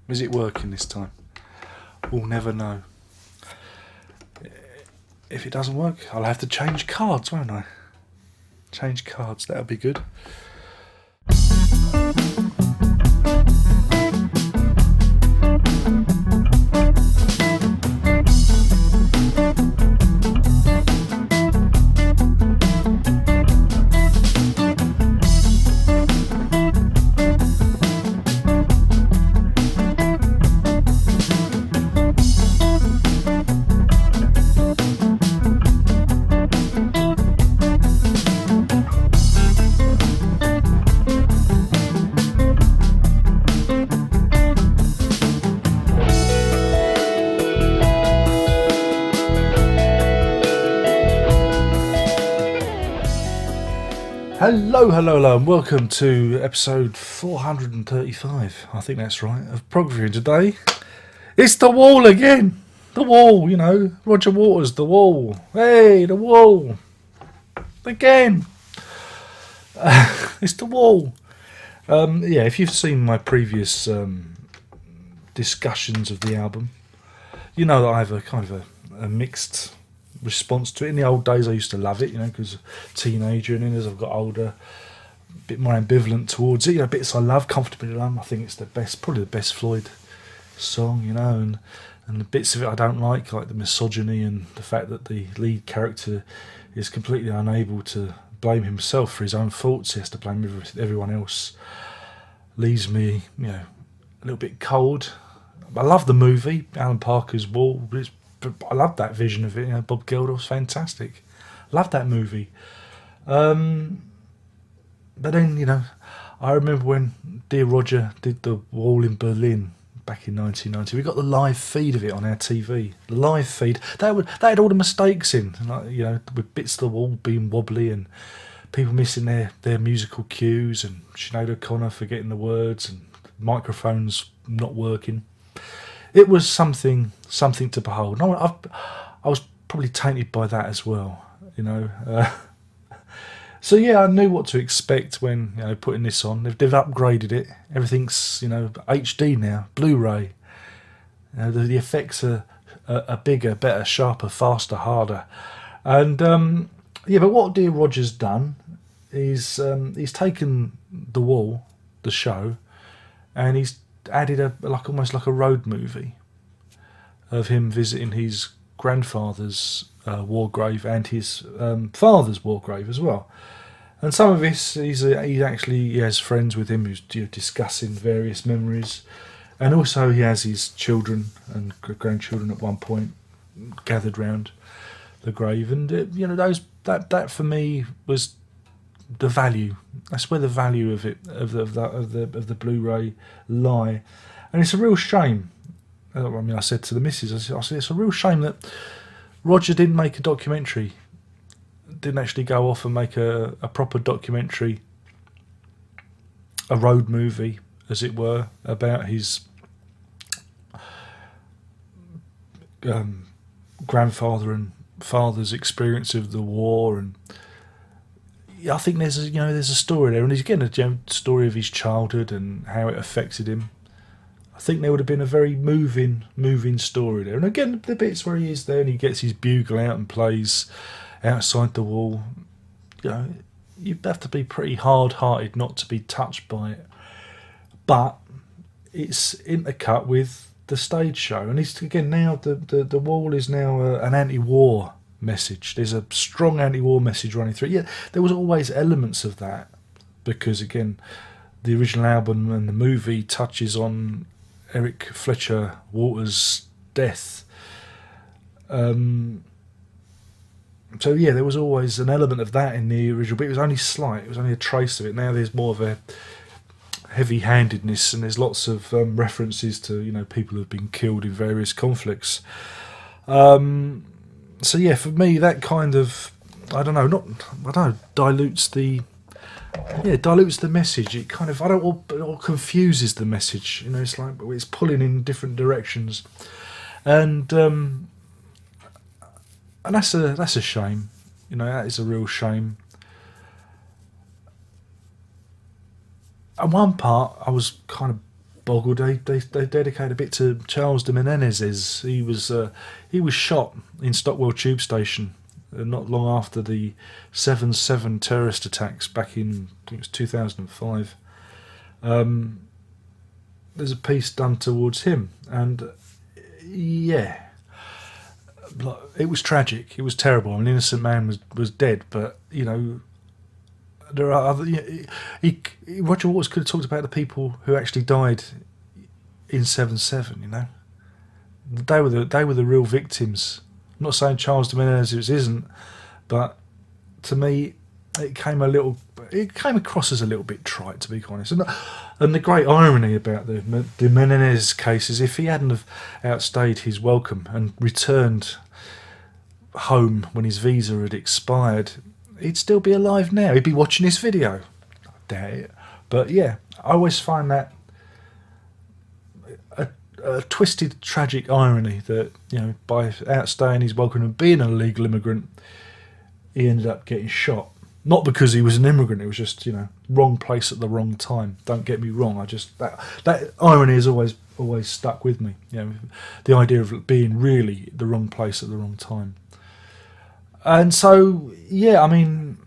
Is it working this time? We'll never know. If it doesn't work, I'll have to change cards, won't I? Change cards, that'll be good. Hello, and welcome to episode 435, I think that's right, of Prog Review. Today, it's The Wall again. The Wall, you know, Roger Waters, The Wall. Hey, The Wall. Again. It's The Wall. If you've seen my previous discussions of the album, you know that I have a kind of a mixed response to it. In the old days, I used to love it, you know, because teenager, and then as I've got older, a bit more ambivalent towards it. You know, bits I love, Comfortably Numb. I think it's the best, probably the best Floyd song, you know, and the bits of it I don't like the misogyny and the fact that the lead character is completely unable to blame himself for his own faults. He has to blame everyone else. Leaves me, you know, a little bit cold. I love the movie, Alan Parker's Wall. I love that vision of it. You know, Bob Geldof's fantastic. Love that movie. But then, you know, I remember when Dear Roger did The Wall in Berlin back in 1990. We got the live feed of it on our TV. The live feed. That had all the mistakes in, like, you know, with bits of the wall being wobbly and people missing their musical cues, and Sinead O'Connor forgetting the words and microphones not working. It was something to behold. No, I was probably tainted by that as well, you know. So yeah, I knew what to expect when, you know, putting this on. They've upgraded it. Everything's, you know, HD now, Blu-ray. You know, the effects are bigger, better, sharper, faster, harder. And but what Dear Roger's done is he's taken The Wall, the show, and he's added almost like a road movie of him visiting his grandfather's war grave and his father's war grave as well. And some of this, he has friends with him who's, you know, discussing various memories, and also he has his children and grandchildren at one point gathered round the grave, and you know, that for me was the value. That's where the value of it of the Blu-ray lie, and it's a real shame. I mean, I said to the missus, I said it's a real shame that Roger didn't make a documentary, didn't actually go off and make a proper documentary, a road movie, as it were, about his grandfather and father's experience of the war. And I think there's a story there, and he's again a story of his childhood and how it affected him. I think there would have been a very moving story there. And again, the bits where he is there and he gets his bugle out and plays outside the wall, you know, you have to be pretty hard-hearted not to be touched by it. But it's intercut with the stage show, and it's again now the wall is now an anti-war message. There's a strong anti-war message running through it. Yeah, there was always elements of that, because again, the original album and the movie touches on Eric Fletcher Waters' death. So yeah, there was always an element of that in the original, but it was only slight. It was only a trace of it. Now there's more of a heavy-handedness, and there's lots of references to, you know, people who've been killed in various conflicts. So yeah, for me, that kind of dilutes the message. It kind of or confuses the message. You know, it's like it's pulling in different directions, and that's a shame. You know, that is a real shame. And one part I was kind of boggled. They dedicated a bit to Charles de Menezes. He was shot in Stockwell Tube Station not long after the 7/7 terrorist attacks back in, I think it was 2005. There's a piece done towards him, and yeah, it was tragic. It was terrible. An innocent man was dead, but you know, there are other. Roger Waters could have talked about the people who actually died in 7/7. You know, they were the real victims. I'm not saying Charles de Menezes isn't, but to me, it came across as a little bit trite, to be honest. And the great irony about the Menezes case is if he hadn't have outstayed his welcome and returned home when his visa had expired, he'd still be alive now. He'd be watching this video. I doubt it. But yeah, I always find that a twisted, tragic irony that, you know, by outstaying his welcome and being an illegal immigrant, he ended up getting shot. Not because he was an immigrant, it was just, you know, wrong place at the wrong time. Don't get me wrong. I just that irony has always stuck with me. You know, the idea of it being really the wrong place at the wrong time. And so, yeah, I mean,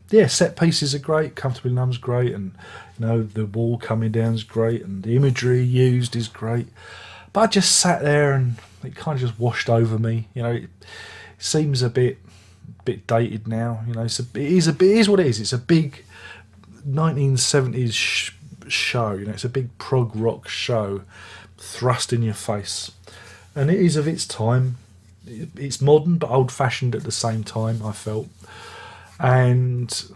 yeah, set pieces are great. Comfortably Numb's great, and you know, the wall coming down is great, and the imagery used is great. But I just sat there and it kind of just washed over me. You know, it seems a bit dated now. You know, it is what it is. It's a big 1970s show. You know, it's a big prog rock show thrust in your face, and it is of its time. It's modern but old-fashioned at the same time, I felt. And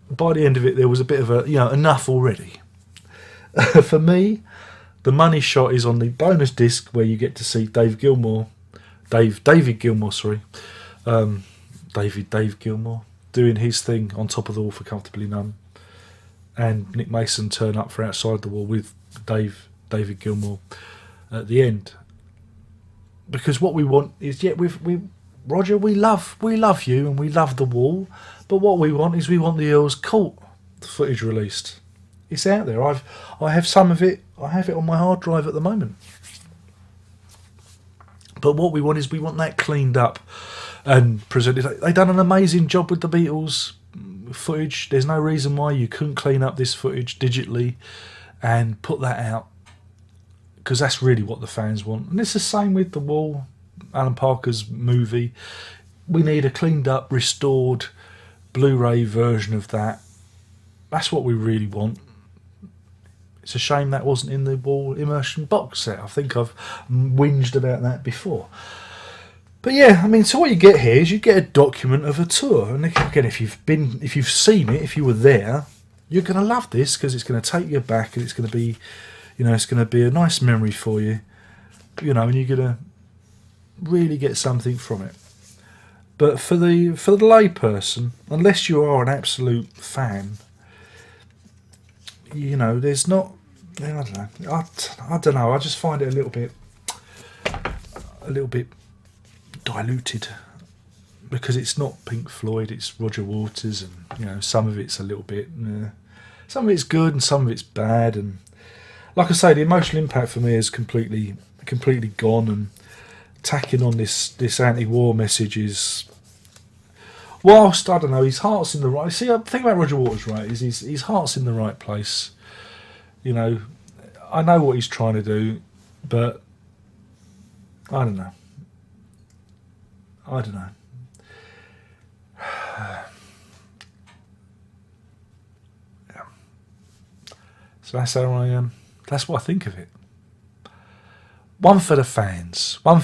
by the end of it, there was a bit of a, you know, enough already. For me, the money shot is on the bonus disc where you get to see David Gilmour, Dave Gilmour doing his thing on top of the wall for Comfortably Numb, and Nick Mason turn up for Outside the Wall with David Gilmour at the end. Because what we want is, yeah, Roger, we love you and we love the wall, but what we want the Earl's Court footage released. It's out there. I have some of it. I have it on my hard drive at the moment. But what we want that cleaned up and presented. They've done an amazing job with the Beatles footage. There's no reason why you couldn't clean up this footage digitally and put that out, because that's really what the fans want. And it's the same with The Wall, Alan Parker's movie. We need a cleaned up, restored Blu-ray version of that. That's what we really want. It's a shame that wasn't in the Wall immersion box set. I think I've whinged about that before. But yeah, I mean, so what you get here is you get a document of a tour. And again, if you've seen it, if you were there, you're going to love this, because it's going to take you back, and it's going to be, you know, it's going to be a nice memory for you, you know, and you're going to really get something from it. But for the lay person, unless you are an absolute fan, you know, there's not. I don't know. I don't know. I just find it a little bit diluted, because it's not Pink Floyd. It's Roger Waters, and you know, some of it's a little bit. Some of it's good, and some of it's bad, and like I say, the emotional impact for me is completely gone, and tacking on this anti-war message is, whilst I don't know, his heart's in the right. See, the thing about Roger Waters, right, is his heart's in the right place. You know, I know what he's trying to do, but I don't know. Yeah. So that's how I am. That's what I think of it. One for the fans. Not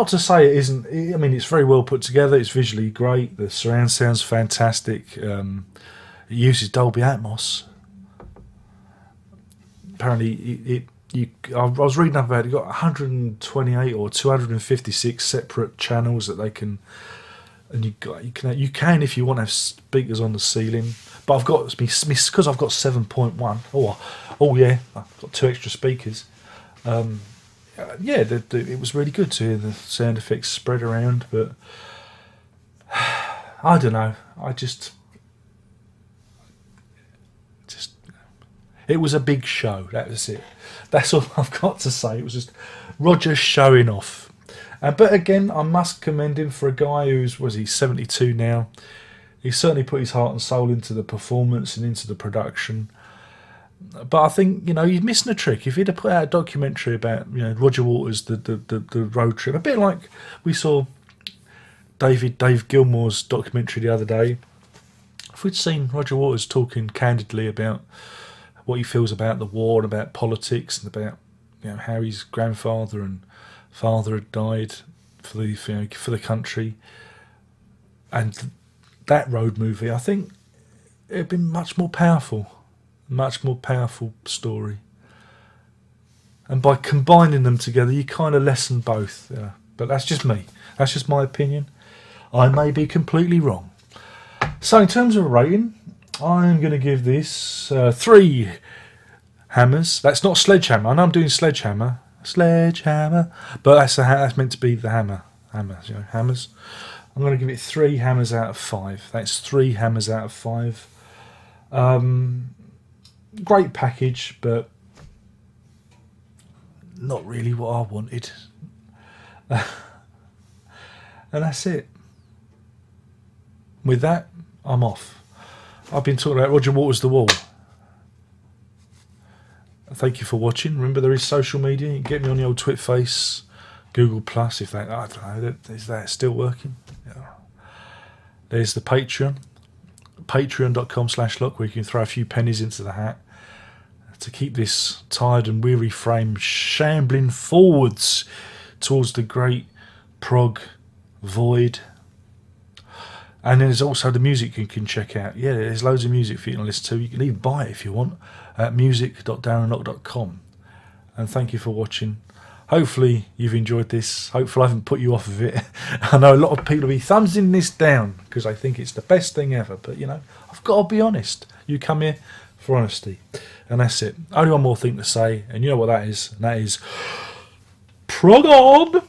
to say it isn't. I mean, it's very well put together. It's visually great. The surround sound's fantastic. It uses Dolby Atmos. Apparently, I was reading up about it. It got 128 or 256 separate channels that they can, and you can if you want to have speakers on the ceiling. But I've got because I've got 7.1. Oh yeah, I've got 2 extra speakers. Yeah, it was really good to hear the sound effects spread around, but I don't know. I just It was a big show. That was it. That's all I've got to say. It was just Roger showing off. But again, I must commend him for a guy who's, was he 72 now? He certainly put his heart and soul into the performance and into the production. But I think, you know, he's missing a trick. If he'd have put out a documentary about, you know, Roger Waters, the road trip, a bit like we saw Dave Gilmour's documentary the other day. If we'd seen Roger Waters talking candidly about what he feels about the war and about politics and about, you know, how his grandfather and father had died for the, you know, for the country, and that road movie, I think it'd been much more powerful story. And by combining them together, you kind of lessen both. Yeah. But that's just me. That's just my opinion. I may be completely wrong. So in terms of rating, I'm going to give this 3 hammers. That's not sledgehammer. I know I'm doing sledgehammer, but that's meant to be the hammer. Hammers, you know, hammers. I'm going to give it 3 hammers out of 5. That's 3 hammers out of 5. Great package, but not really what I wanted. And that's it. With that, I'm off. I've been talking about Roger Waters' The Wall. Thank you for watching. Remember, there is social media. You can get me on the old Twitface, Google Plus, if that, I don't know, is that still working? Yeah. There's the Patreon, patreon.com/lock, where you can throw a few pennies into the hat to keep this tired and weary frame shambling forwards towards the great Prog void. And then there's also the music you can check out. Yeah, there's loads of music for you to listen to. You can even buy it if you want at music.darrenlock.com. And thank you for watching. Hopefully you've enjoyed this. Hopefully I haven't put you off of it. I know a lot of people will be thumbsing this down because I think it's the best thing ever. But, you know, I've got to be honest. You come here for honesty. And that's it. Only one more thing to say. And you know what that is. And that is Prog on!